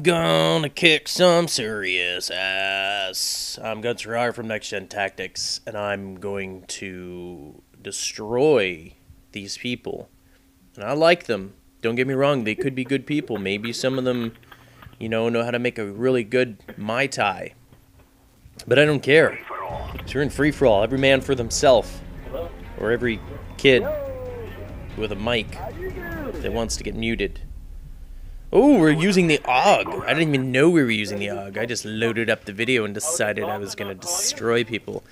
gonna kick some serious ass. I'm Guns from NextGenTactics, and I'm going to destroy these people. And I like them. Don't get me wrong, they could be good people. Maybe some of them, know how to make a really good Mai Tai. But I don't care. So we're in free-for-all. Every man for themselves. Or every kid with a mic that wants to get muted. Oh, we're using the AUG. I didn't even know we were using the AUG. I just loaded up the video and decided I was going to destroy people.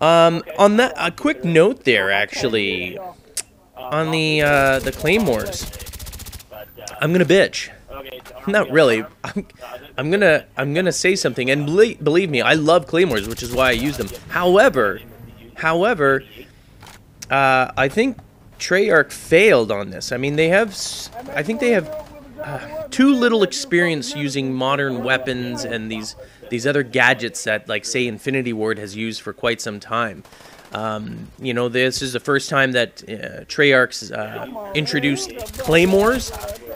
On that, a quick note there, actually, on the claymores. I'm gonna bitch. Not really. I'm gonna say something, and believe me, I love claymores, which is why I use them. However, I think Treyarch failed on this. I mean, I think they have too little experience using modern weapons and these other gadgets that, like, say, Infinity Ward has used for quite some time. This is the first time that Treyarch's introduced claymores,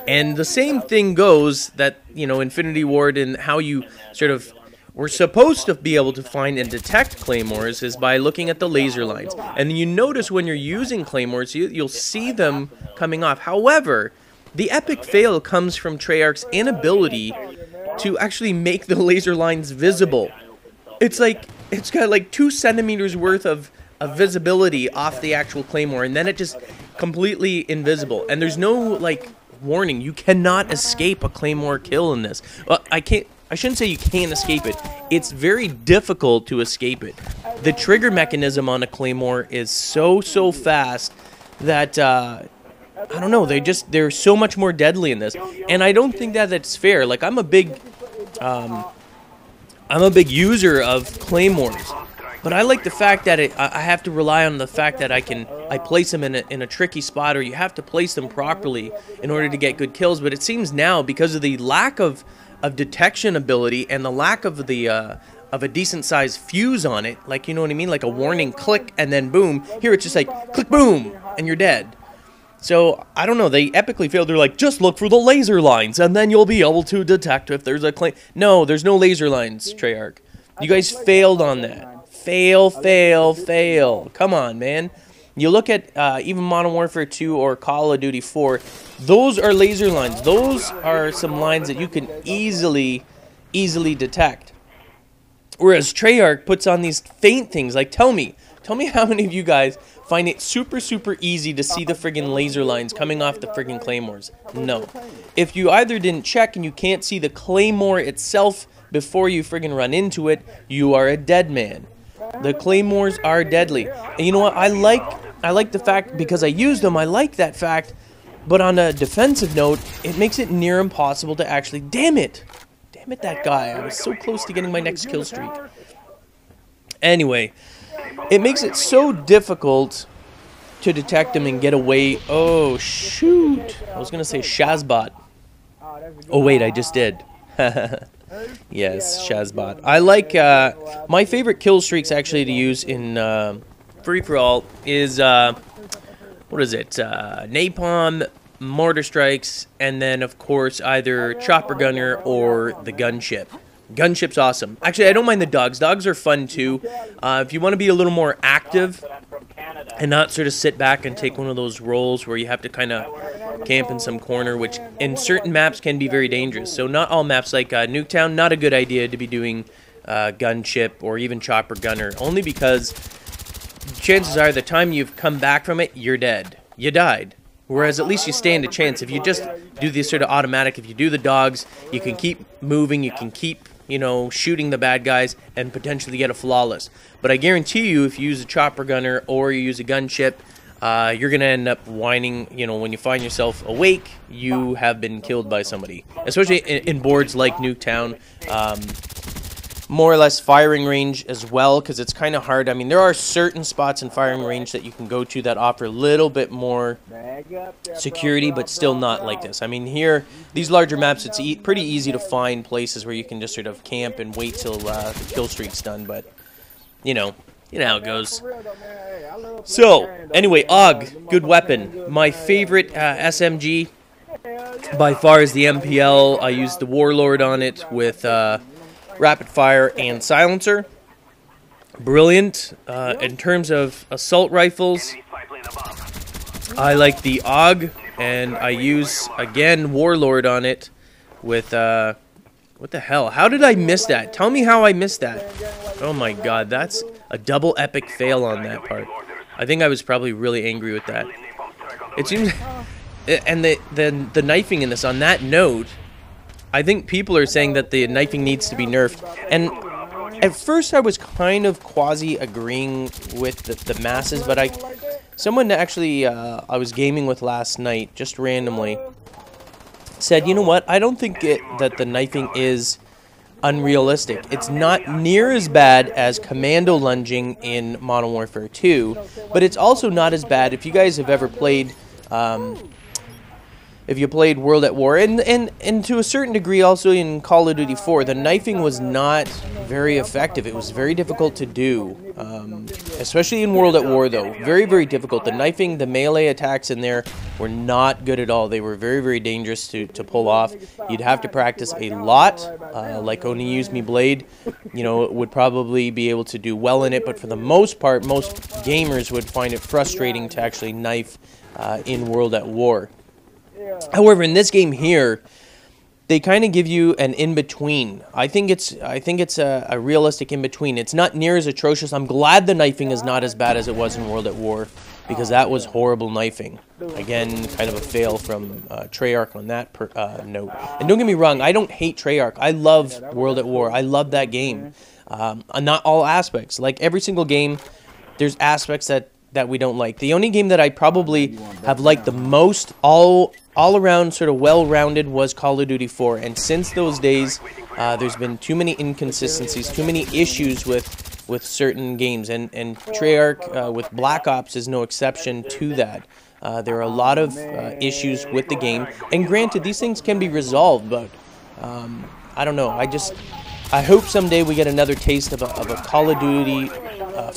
and the same thing goes that, Infinity Ward and how you sort of were supposed to be able to find and detect claymores is by looking at the laser lines. And you notice when you're using claymores, you'll see them coming off. However, the epic fail comes from Treyarch's inability to actually make the laser lines visible. It's got like 2 centimeters worth of visibility off the actual claymore, and then it just completely invisible. And there's no, like, warning. You cannot escape a claymore kill in this. Well, I shouldn't say you can't escape it. It's very difficult to escape it. The trigger mechanism on a claymore is so fast that I don't know, they're so much more deadly in this. And I don't think that that's fair. Like, I'm a big user of claymores, but I like the fact that I have to rely on the fact that I place them in a tricky spot, or you have to place them properly in order to get good kills. But it seems now, because of the lack of detection ability and the lack of a decent sized fuse on it, like, you know what I mean, like a warning click and then boom. Here it's just like click boom and you're dead. So, I don't know, they epically failed. They're like, just look for the laser lines, and then you'll be able to detect if there's a claim. No, there's no laser lines, Treyarch. You guys failed on that. Fail. Come on, man. You look at even Modern Warfare 2 or Call of Duty 4, those are laser lines. Those are some lines that you can easily detect. Whereas Treyarch puts on these faint things. Like, tell me how many of you guys find it super easy to see the friggin' laser lines coming off the friggin' claymores? No. If you either didn't check and you can't see the claymore itself before you friggin' run into it, you are a dead man. The claymores are deadly. And you know what? I like the fact, because I used them, I like that fact. But on a defensive note, it makes it near impossible to actually... Damn it, that guy. I was so close to getting my next kill streak. Anyway, it makes it so difficult to detect them and get away. Oh, shoot. I was going to say Shazbot. Oh, wait, I just did. Yes, Shazbot. I like, my favorite kill streaks actually to use in free-for-all is, what is it? Napalm, Mortar Strikes, and then, of course, either Chopper Gunner or the Gunship. Gunship's awesome. Actually, I don't mind the dogs. Dogs are fun, too. If you want to be a little more active and not sort of sit back and take one of those roles where you have to kind of camp in some corner, which in certain maps can be very dangerous. So not all maps, like Nuketown, not a good idea to be doing Gunship or even Chopper Gunner, only because chances are the time you've come back from it, you're dead. You died. Whereas at least you stand a chance. If you just do this sort of automatic, if you do the dogs, you can keep moving, you can keep, shooting the bad guys and potentially get a flawless. But I guarantee you, if you use a Chopper Gunner or you use a Gunship, you're going to end up whining, when you find yourself awake, you have been killed by somebody. Especially in boards like Nuketown. More or less firing range as well, because it's kind of hard. I mean, there are certain spots in firing range that you can go to that offer a little bit more security, but still not like this. I mean, here, these larger maps, it's pretty easy to find places where you can just sort of camp and wait till the kill streak's done, but, you know how it goes. So, anyway, AUG, good weapon. My favorite SMG by far is the MPL. I used the Warlord on it with rapid fire and silencer. Brilliant. In terms of assault rifles, I like the AUG, and I use, again, Warlord on it with, what the hell? How did I miss that? Tell me how I missed that. Oh my god, that's a double epic fail on that part. I think I was probably really angry with that. It seems... And the knifing in this, on that note, I think people are saying that the knifing needs to be nerfed. And at first I was kind of quasi-agreeing with the masses, but someone actually I was gaming with last night, just randomly, said, you know what, I don't think that the knifing is unrealistic. It's not near as bad as commando lunging in Modern Warfare 2, but it's also not as bad if you guys have ever played... if you played World at War, and to a certain degree also in Call of Duty 4, the knifing was not very effective. It was very difficult to do, especially in World at War, though. Very, very difficult. The knifing, the melee attacks in there were not good at all. They were very, very dangerous to pull off. You'd have to practice a lot, like Only Use Me Blade, you know, would probably be able to do well in it, but for the most part, most gamers would find it frustrating to actually knife in World at War. However, in this game here, they kind of give you an in-between. I think it's a realistic in-between. It's not near as atrocious. I'm glad the knifing is not as bad as it was in World at War, because that was horrible knifing. Again, kind of a fail from Treyarch on that note. And don't get me wrong, I don't hate Treyarch. I love World at War. I love that game. Not all aspects. Like every single game, there's aspects that we don't like. The only game that I probably have liked the most, all around sort of well-rounded, was Call of Duty 4. And since those days, there's been too many inconsistencies, too many issues with certain games. And Treyarch with Black Ops is no exception to that. There are a lot of issues with the game. And granted, these things can be resolved, but I don't know. I hope someday we get another taste of a Call of Duty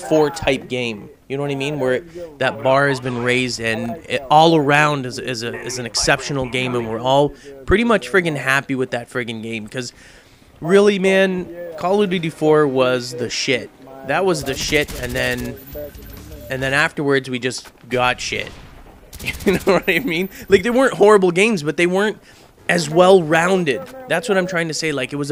4 type game. You know what I mean? Where that bar has been raised and all around is an exceptional game, and we're all pretty much friggin' happy with that friggin' game. Because really, man, Call of Duty 4 was the shit. That was the shit, and then afterwards we just got shit. You know what I mean? Like, they weren't horrible games, but they weren't as well-rounded. That's what I'm trying to say. Like, it was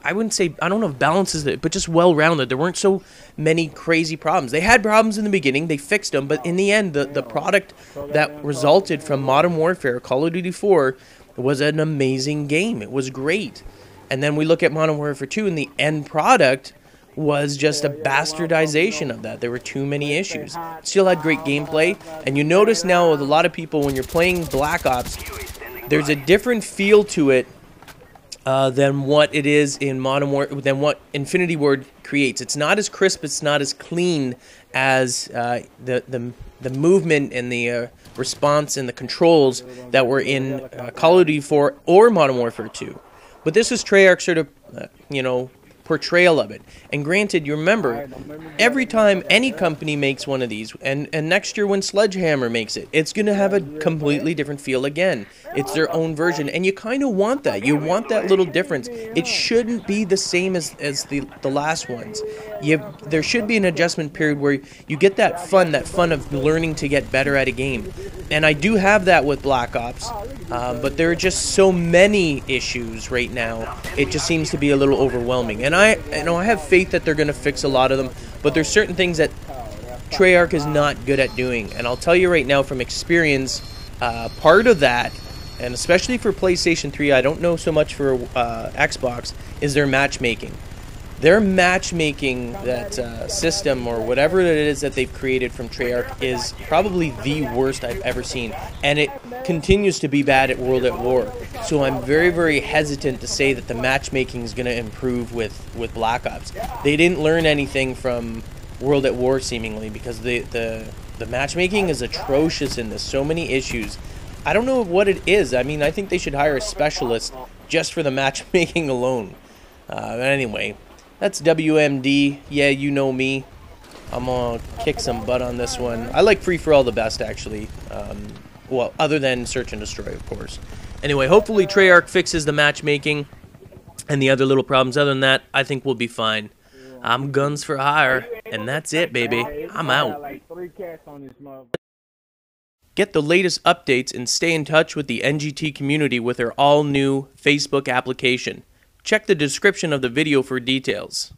I wouldn't say, I don't know if balance is it, but just well-rounded. There weren't so many crazy problems. They had problems in the beginning, they fixed them, but in the end, the product that resulted from Modern Warfare, Call of Duty 4, was an amazing game. It was great. And then we look at Modern Warfare 2, and the end product was just a bastardization of that. There were too many issues. Still had great gameplay, and you notice now with a lot of people, when you're playing Black Ops, there's a different feel to it than what it is in Modern Warfare, than what Infinity Ward creates. It's not as crisp, it's not as clean as the movement and the response and the controls that were in Call of Duty 4 or Modern Warfare 2. But this is Treyarch's sort of, you know, portrayal of it. And granted, you remember, every time any company makes one of these, and next year when Sledgehammer makes it, it's going to have a completely different feel again. It's their own version, and you kind of want that. You want that little difference. It shouldn't be the same as the last ones. There should be an adjustment period where you get that fun of learning to get better at a game. And I do have that with Black Ops, but there are just so many issues right now. It just seems to be a little overwhelming. And I have faith that they're going to fix a lot of them, but there's certain things that Treyarch is not good at doing. And I'll tell you right now from experience, part of that, and especially for PlayStation 3, I don't know so much for Xbox, is their matchmaking. Their matchmaking, that system or whatever it is that they've created from Treyarch, is probably the worst I've ever seen. And it continues to be bad at World at War. So I'm very, very hesitant to say that the matchmaking is going to improve with Black Ops. They didn't learn anything from World at War, seemingly, because the matchmaking is atrocious in this. So many issues. I don't know what it is. I mean, I think they should hire a specialist just for the matchmaking alone. Anyway, that's WMD. Yeah, you know me. I'm gonna kick some butt on this one. I like free for all the best, actually. Well, other than search and destroy, of course. Anyway, hopefully Treyarch fixes the matchmaking and the other little problems. Other than that, I think we'll be fine. I'm guns for hire, and that's it, baby. I'm out. Get the latest updates and stay in touch with the NGT community with their all-new Facebook application. Check the description of the video for details.